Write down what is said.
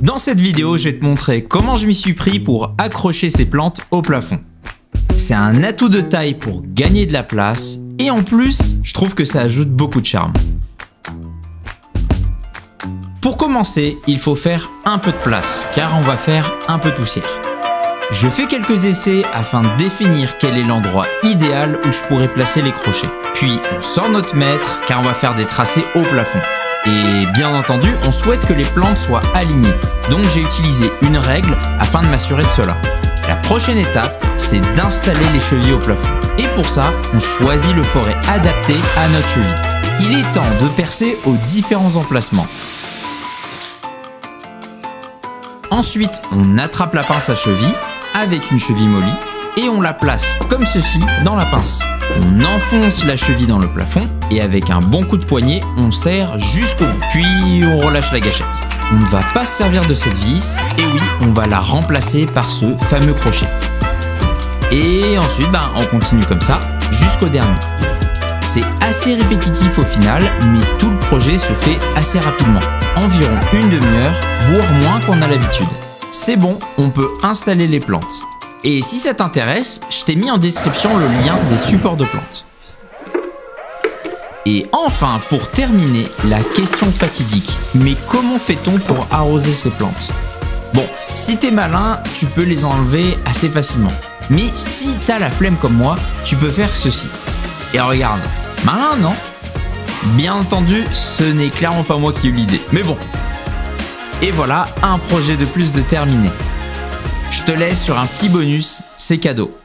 Dans cette vidéo, je vais te montrer comment je m'y suis pris pour accrocher ces plantes au plafond. C'est un atout de taille pour gagner de la place et en plus, je trouve que ça ajoute beaucoup de charme. Pour commencer, il faut faire un peu de place car on va faire un peu de poussière. Je fais quelques essais afin de définir quel est l'endroit idéal où je pourrais placer les crochets. Puis on sort notre mètre car on va faire des tracés au plafond. Et bien entendu, on souhaite que les plantes soient alignées. Donc j'ai utilisé une règle afin de m'assurer de cela. La prochaine étape, c'est d'installer les chevilles au plafond. Et pour ça, on choisit le forêt adapté à notre cheville. Il est temps de percer aux différents emplacements. Ensuite, on attrape la pince à cheville avec une cheville mollie et on la place comme ceci dans la pince. On enfonce la cheville dans le plafond et avec un bon coup de poignet, on serre jusqu'au bout. Puis on relâche la gâchette. On ne va pas se servir de cette vis et oui, on va la remplacer par ce fameux crochet. Et ensuite, on continue comme ça jusqu'au dernier. C'est assez répétitif au final, mais tout le projet se fait assez rapidement. Environ une demi-heure, voire moins qu'on a l'habitude. C'est bon, on peut installer les plantes. Et si ça t'intéresse, je t'ai mis en description le lien des supports de plantes. Et enfin, pour terminer, la question fatidique. Mais comment fait-on pour arroser ces plantes? Bon, si t'es malin, tu peux les enlever assez facilement. Mais si t'as la flemme comme moi, tu peux faire ceci. Et regarde, malin non? Bien entendu, ce n'est clairement pas moi qui ai eu l'idée. Mais bon. Et voilà, un projet de plus de terminé. Je te laisse sur un petit bonus, c'est cadeau.